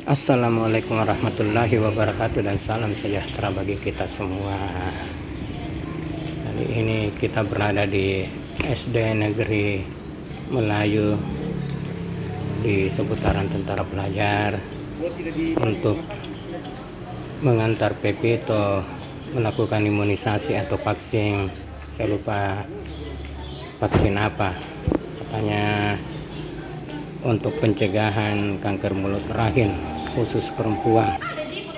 Assalamualaikum warahmatullahi wabarakatuh dan salam sejahtera bagi kita semua. Kali ini kita berada di SD Negeri Melayu di seputaran Tentara Pelajar untuk mengantar Pepito melakukan imunisasi atau vaksin. Saya lupa vaksin apa, katanya untuk pencegahan kanker mulut rahim khusus perempuan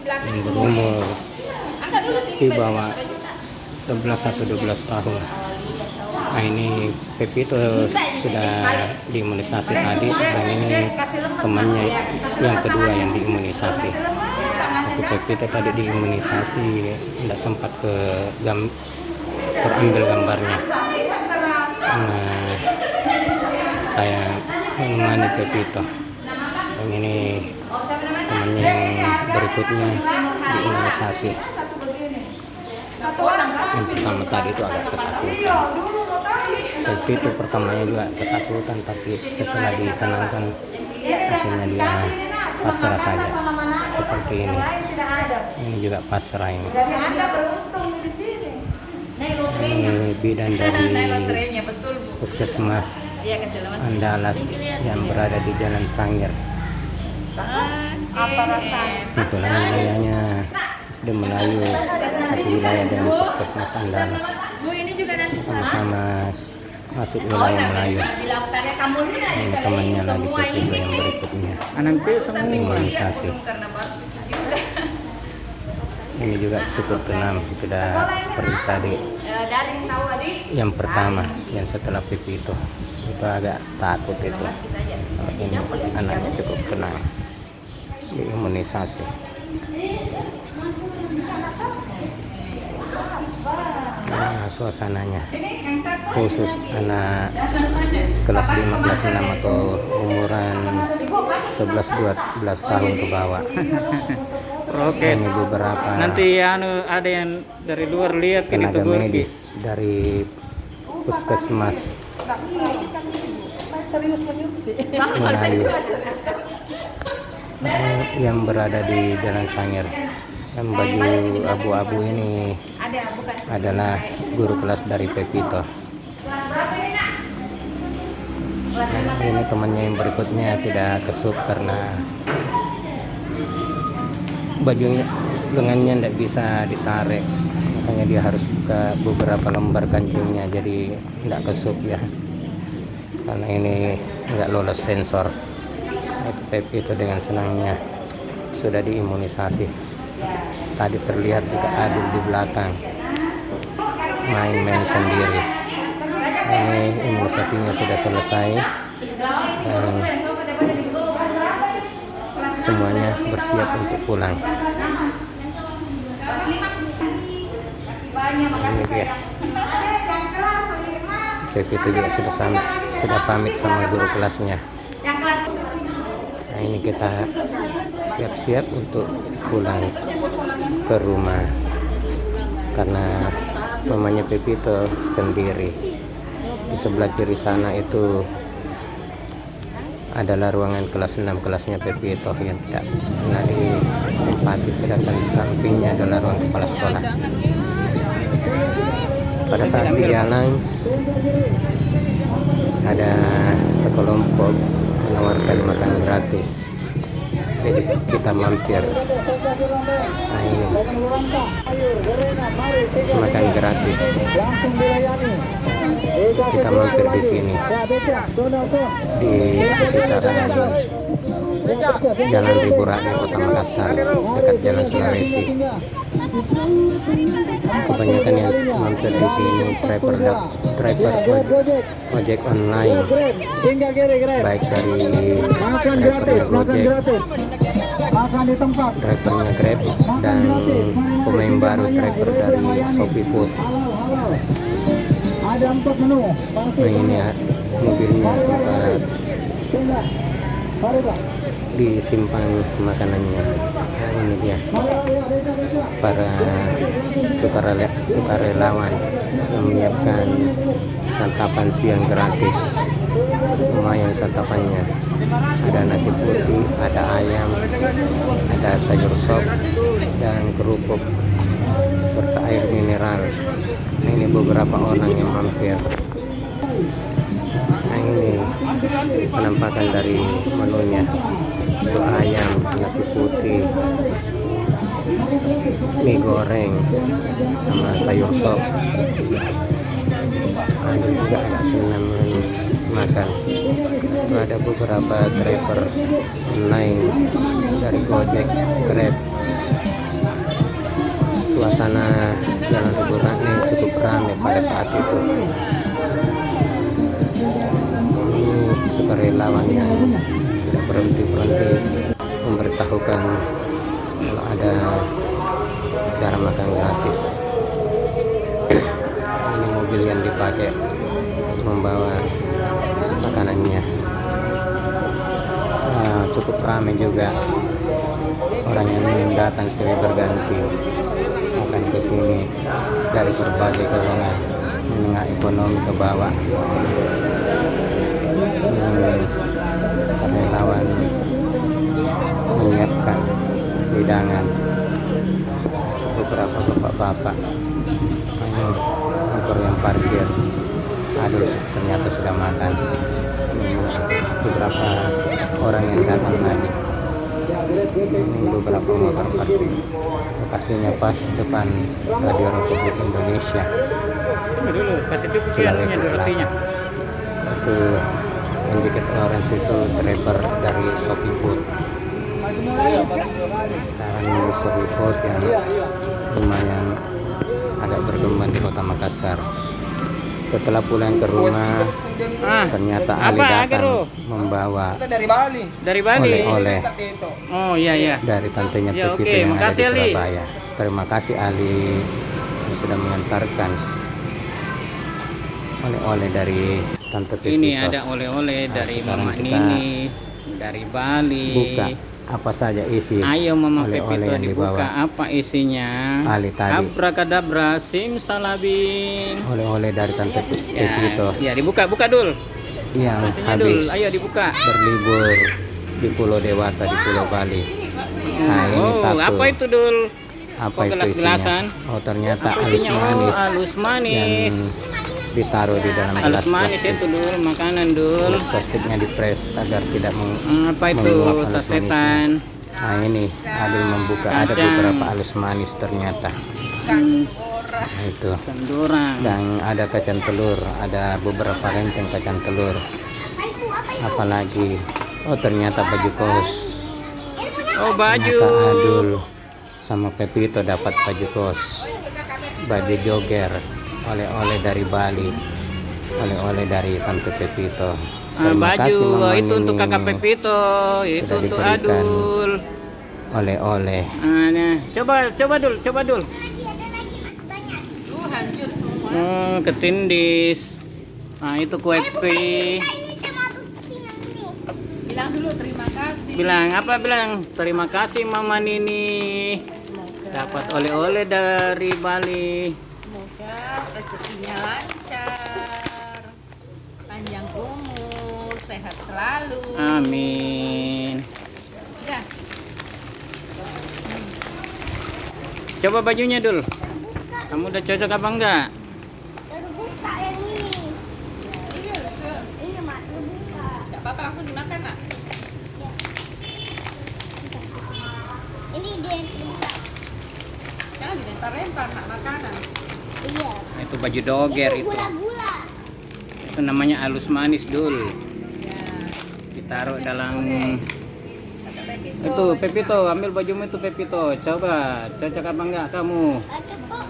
yang berumur di bawah 11 atau 12 tahun. Nah, ini Pepito sudah diimunisasi tadi, dan ini temannya yang kedua yang diimunisasi. Tapi Pepito tadi diimunisasi tidak sempat terambil gambarnya. Nah, saya menemani Pepito, dan ini temannya yang berikutnya diimunisasi. Yang pertama tadi itu agak ketakutan. Pepito pertamanya juga ketakutan, tapi setelah ditenangkan akhirnya dia pasrah saja seperti ini. Ini juga pasrah ini. Ini bidan dari Puskesmas Andalas yang berada di Jalan Sangir. Itulah wilayahnya SD Melayu, satu wilayah dengan Puskesmas Andalas. Sama-sama masuk wilayah Melayu. Ini temannya lagi Pepito yang berikutnya imunisasi. Ini juga cukup tenang, tidak seperti tadi yang pertama, yang setelah Pepito itu agak takut itu. Ini anaknya cukup tenang diimunisasi. Nah, suasananya khusus anak kelas 5, kelas 6 atau umuran 11-12 tahun ke bawah. Oke, ini beberapa nanti ada yang dari luar lihat kan itu medis dari Puskesmas Melayu yang berada di Jalan Sangir. Yang baju abu-abu ini adalah guru kelas dari Pepito. Ini temannya yang berikutnya tidak kesup karena bajunya, lengannya tidak bisa ditarik, makanya dia harus buka beberapa lembar kancingnya, jadi tidak kesup ya, karena ini nggak lolos sensor. Itu Pepito dengan senangnya sudah diimunisasi. Tadi terlihat juga Adil di belakang main-main sendiri. Ini imunisasinya sudah selesai dan semuanya bersiap untuk pulang. Ini dia. Pepito juga sudah pamit sama guru kelasnya. Nah, ini kita siap-siap untuk pulang ke rumah karena mamanya Pepito sendiri. Di sebelah kiri sana itu adalah ruangan kelas 6 kelasnya Pepito yang tidak pernah ditempati, sedangkan di sampingnya adalah ruang kepala sekolah. Pada saat di jalan ada sekelompok menawarkan makan gratis, jadi kita mampir. Nah, ini makan gratis, kita mampir di sini di sekitaran Jalan Ribu Rakyat Kota Makassar, dekat Jalan Sulawesi. Kebanyakan yang mampir di sini driver ojek online, baik dari drivernya Gojek, drivernya Grab, dan pemain baru driver dari Shopee Food. Nah, ini ya, mobilnya disimpan makanannya. Nah, ini dia para sukarelawan yang menyiapkan santapan siang gratis lumayan santapannya. Ada nasi putih, ada ayam, ada sayur sop dan kerupuk serta air mineral. Nah, ini beberapa orang yang mampir. Nah, ini penampakan dari menunya. Itu ayam, nasi putih, mie goreng, sama sayur sop. Ada juga agak senang makan. Itu ada beberapa driver online dari Gojek, Grab. Suasana Jalan Hiburan ini cukup ramai pada saat itu. Ini sukarelawan yang tidak berhenti-berhenti memberitahukan kalau ada cara makan gratis. Ini mobil yang dipakai membawa makanannya. Nah, cukup ramai juga orang yang datang silih berganti akan ke sini dari berbagai golongan menengah ekonomi ke bawah. Relawan menyiapkan hidangan beberapa bapak-bapak. Motor yang parkir, aduh ternyata sudah makan. Beberapa orang yang datang lagi. Ini beberapa motor parkir. Lokasinya pas depan Radio Republik Indonesia. Dulu kasih cukup ya durasinya. Itu indikator orange itu driver dari Shopee Food. Sekarang ini Shopee Food yang lumayan agak berkembang di Kota Makassar. Setelah pulang ke rumah, ternyata Ali datang membawa Dari Bali. oleh-oleh Oh iya iya. dari tantenya Ya, Pepito oke. yang ada di Makasih, Ali. Surabaya. Terima kasih Ali yang sudah mengantarkan oleh-oleh dari Tante Pepito. Ini ada oleh-oleh dari sekarang Mama kita Nini dari Bali. Buka apa saja isi Ayo Mama oleh-oleh Pepito yang dibuka. dibawa Apa isinya? Ali tadi. Abrakadabra simsalabim. Oleh-oleh dari Tante Pepito Ya dibuka dul. yang Isinya dul. habis Ayo dibuka. berlibur di Pulau Dewata di Pulau Bali. Nah, ini satu. Apa itu dul? Apa Kok itu gelas-gelasan? isinya? Oh, ternyata Apa alus isinya? Oh, manis alus manis. yang ditaruh di dalam gelas Alus manis plastik. itu dul, makanan dul. Gelas plastiknya dipres agar tidak Apa itu? menguap alus Sasetan. manisnya. Nah, ini Adul membuka ada Kacang. beberapa alus manis ternyata. Nah, itu. Kendurang. Dan ada kacang telur, ada beberapa renteng kacang telur. Apalagi, oh ternyata baju kos. Oh baju. Ternyata Adul sama Pepito dapat baju kos, baju jogger, oleh-oleh dari Bali, oleh-oleh dari Tante Pepito. Terima Baju kasih, Mama itu untuk Nini. kakak Pepito, itu Sudah untuk diberikan Adul. oleh-oleh. Nah, coba dul. Ketindis. Nah itu kue pi. Bilang dulu terima kasih. Bilang terima kasih Mama Nini. Dapat oleh-oleh dari Bali. Semoga rezekinya lancar, panjang umur, sehat selalu. Amin. Udah. Coba bajunya dul. Kamu udah cocok apa enggak? Baru buka yang ini. Ini mak, baru buka. Gak apa-apa, aku dimakan nak. Ini dia yang buka. Jangan dilempar-lempar nak makanan. Iya. Nah, itu baju doger itu. Gula-gula. Itu namanya alus manis dul. Ya. Ditaruh dalam Kakak Pepito. itu Pepito, ambil bajumu itu Pepito. Coba cocok apa enggak kamu? Ada kok.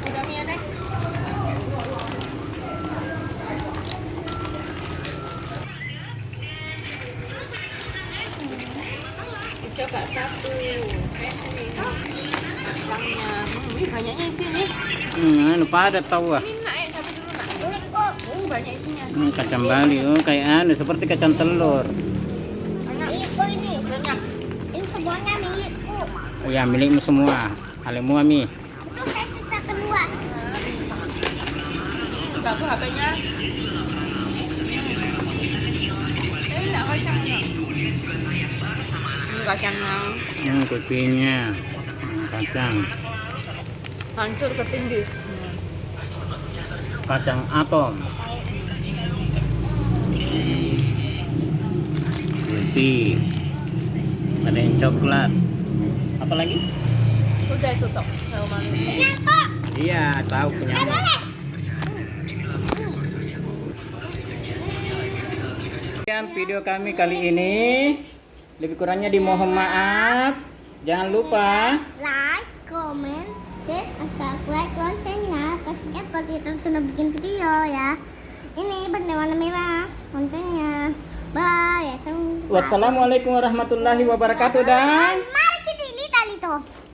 Udah Mia deh. Coba satu. Kacangnya. Wih, banyaknya isinya. Anu padat tahu ah. Ini nak sampai dulu nak. Ini kok. Banyak isinya. Kacang Bali, kayak anu seperti kacang telur. Banyak. Ini kok ini. Banyak. Ini semuanya milikku. Oh ya milikmu semua. Alemu ami. Itu saya sisa kedua. Sudah tuh HP-nya. kacang enggak? Ini kacangnya Kopinya. Kacang. hancur ketindis. Kacang atom. Kopi. Ada yang coklat. Apa lagi? Udah itu tok. Tahu manis. Nyangkut. Iya, tahu penyamuk. Sekian video kami kali ini. Lebih kurangnya dimohon maaf. Jangan lupa Like, comment, share, subscribe loncengnya. Kasihnya kalau kita sudah bikin video ya. Ini benda warna merah kontennya. Bye. wassalamualaikum warahmatullahi wabarakatuh dan